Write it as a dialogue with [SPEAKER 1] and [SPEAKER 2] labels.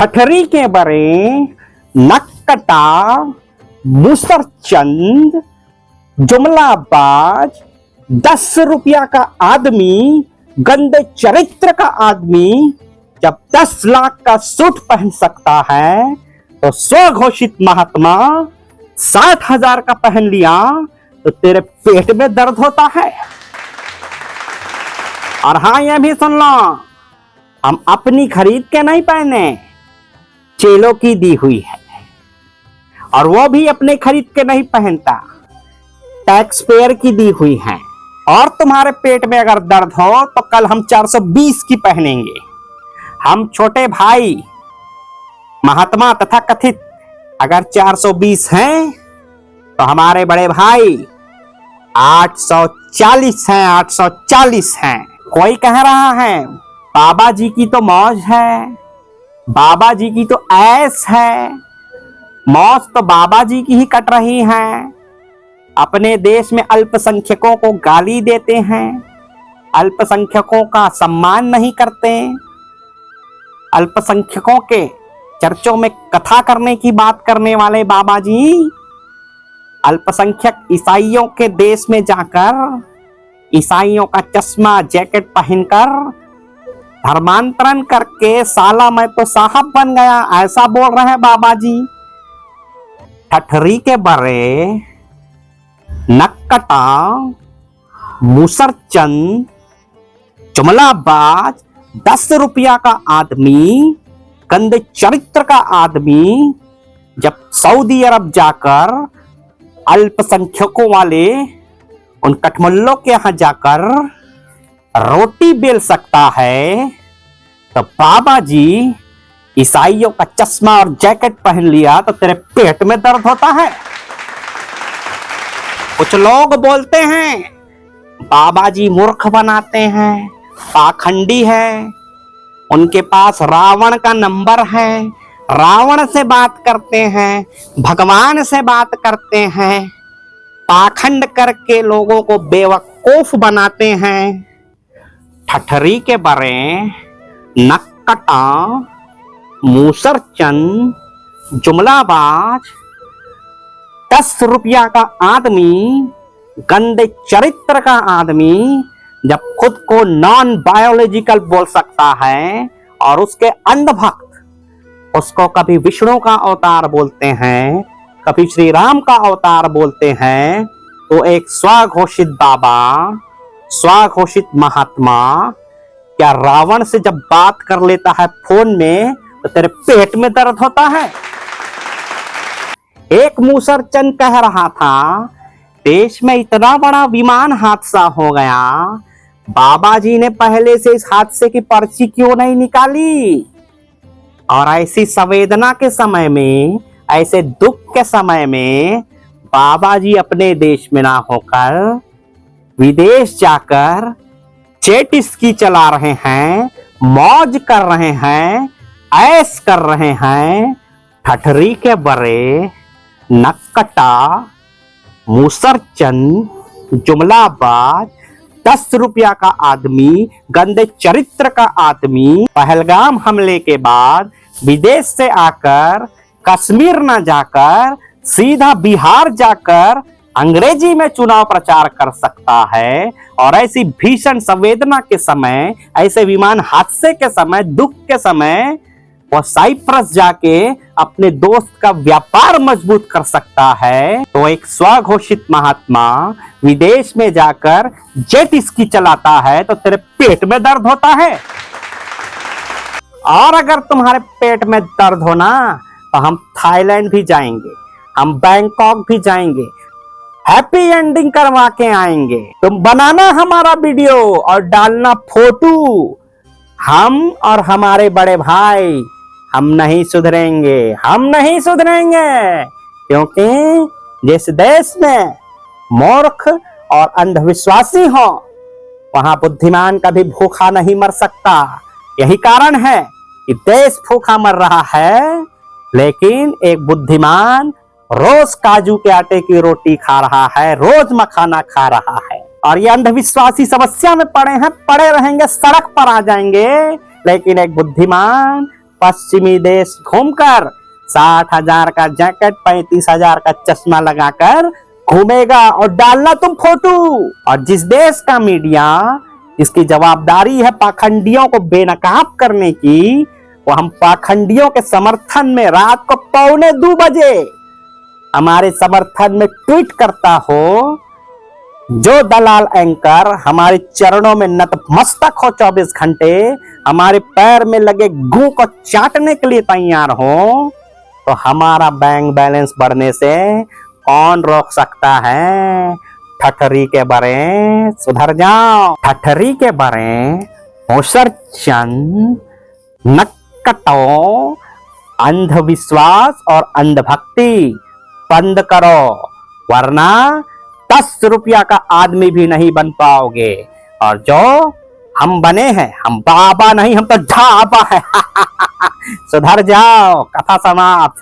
[SPEAKER 1] ठठरी के बरे नक्कटा मुसरचंद जुमलाबाज 10 रुपया का आदमी गंदे चरित्र का आदमी जब 10 लाख का सूट पहन सकता है तो स्वघोषित महात्मा 60,000 का पहन लिया तो तेरे पेट में दर्द होता है। और हाँ, यह भी सुन लो, हम अपनी खरीद के नहीं पहने, चेलों की दी हुई है, और वो भी अपने खरीद के नहीं पहनता, टैक्स पेयर की दी हुई है। और तुम्हारे पेट में अगर दर्द हो तो कल हम 420 की पहनेंगे। हम छोटे भाई महात्मा तथा कथित अगर 420 हैं तो हमारे बड़े भाई 840 हैं, 840 हैं। कोई कह रहा है बाबा जी की तो मौज है, बाबा जी की तो ऐस है। मौज तो बाबा जी की ही कट रही है। अपने देश में अल्पसंख्यकों को गाली देते हैं, अल्पसंख्यकों का सम्मान नहीं करते, अल्पसंख्यकों के चर्चों में कथा करने की बात करने वाले बाबा जी अल्पसंख्यक ईसाइयों के देश में जाकर ईसाइयों का चश्मा जैकेट पहनकर धर्मांतरण करके साला मैं तो साहब बन गया, ऐसा बोल रहे हैं बाबा जी। ठठरी के बरे नक्कटा मुसरचंद जुमलाबाज 10 रुपया का आदमी गंदे चरित्र का आदमी जब सऊदी अरब जाकर अल्पसंख्यकों वाले उन कठमुल्लों के यहां जाकर रोटी बेल सकता है तो बाबा जी ईसाइयों का चश्मा और जैकेट पहन लिया तो तेरे पेट में दर्द होता है। कुछ लोग बोलते हैं बाबा जी मूर्ख बनाते हैं, पाखंडी है, उनके पास रावण का नंबर है, रावण से बात करते हैं, भगवान से बात करते हैं, पाखंड करके लोगों को बेवकूफ बनाते हैं। ठठरी के बरे नक्कटा मुसरचंद जुमलाबाज 10 रुपया का आदमी गंदे चरित्र का आदमी जब खुद को नॉन बायोलॉजिकल बोल सकता है और उसके अंधभक्त उसको कभी विष्णु का अवतार बोलते हैं, कभी श्री राम का अवतार बोलते हैं, तो एक स्वघोषित बाबा, स्वघोषित महात्मा क्या रावण से जब बात कर लेता है फोन में तो तेरे पेट में दर्द होता है। एक मुसरचंद कह रहा था देश में इतना बड़ा विमान हादसा हो गया, बाबा जी ने पहले से इस हादसे की पर्ची क्यों नहीं निकाली। और ऐसी संवेदना के समय में, ऐसे दुख के समय में बाबा जी अपने देश में ना होकर विदेश जाकर जेट स्की चला रहे हैं, मौज कर रहे हैं, ऐश कर रहे हैं। ठठरी के बरे नक्कटा मुसरचंद जुमलाबाज 10 रुपया का आदमी गंदे चरित्र का आदमी पहलगाम हमले के बाद विदेश से आकर कश्मीर न जाकर सीधा बिहार जाकर अंग्रेजी में चुनाव प्रचार कर सकता है। और ऐसी भीषण संवेदना के समय, ऐसे विमान हादसे के समय, दुख के समय वो साइप्रस जाके अपने दोस्त का व्यापार मजबूत कर सकता है। तो एक स्वघोषित महात्मा विदेश में जाकर जेट स्की चलाता है तो तेरे पेट में दर्द होता है। और अगर तुम्हारे पेट में दर्द हो ना तो हम थाईलैंड भी जाएंगे, हम बैंकॉक भी जाएंगे, हैप्पी एंडिंग करवा के आएंगे। तुम बनाना हमारा वीडियो और डालना फोटो। हम और हमारे बड़े भाई हम नहीं सुधरेंगे, हम नहीं सुधरेंगे, क्योंकि जिस देश में मूर्ख और अंधविश्वासी हो वहां बुद्धिमान कभी भूखा नहीं मर सकता। यही कारण है कि देश भूखा मर रहा है, लेकिन एक बुद्धिमान रोज काजू के आटे की रोटी खा रहा है, रोज मखाना खा रहा है। और ये अंधविश्वासी समस्या में पड़े हैं, पड़े रहेंगे, सड़क पर आ जाएंगे। लेकिन एक बुद्धिमान पश्चिमी देश घूमकर 60,000 का जैकेट 35,000 का चश्मा लगाकर घूमेगा और डालना तुम फोटो। और जिस देश का मीडिया इसकी जवाबदारी है पाखंडियों को बेनकाब करने की, वो हम पाखंडियों के समर्थन में रात को 1:45 बजे हमारे समर्थन में ट्वीट करता हो। जो दलाल एंकर हमारे चरणों में नतमस्तक हो 24 घंटे, हमारे पैर में लगे गू को चाटने के लिए तैयार हो, तो हमारा बैंक बैलेंस बढ़ने से कौन रोक सकता है। ठठरी के बरे सुधर जाओ। ठठरी के बरे होशर चंद नक्कटो अंधविश्वास और अंधभक्ति बंद करो, वरना 10 रुपया का आदमी भी नहीं बन पाओगे। और जो हम बने हैं, हम बाबा नहीं, हम तो ढाबा है। सुधर जाओ, कथा समाप्त।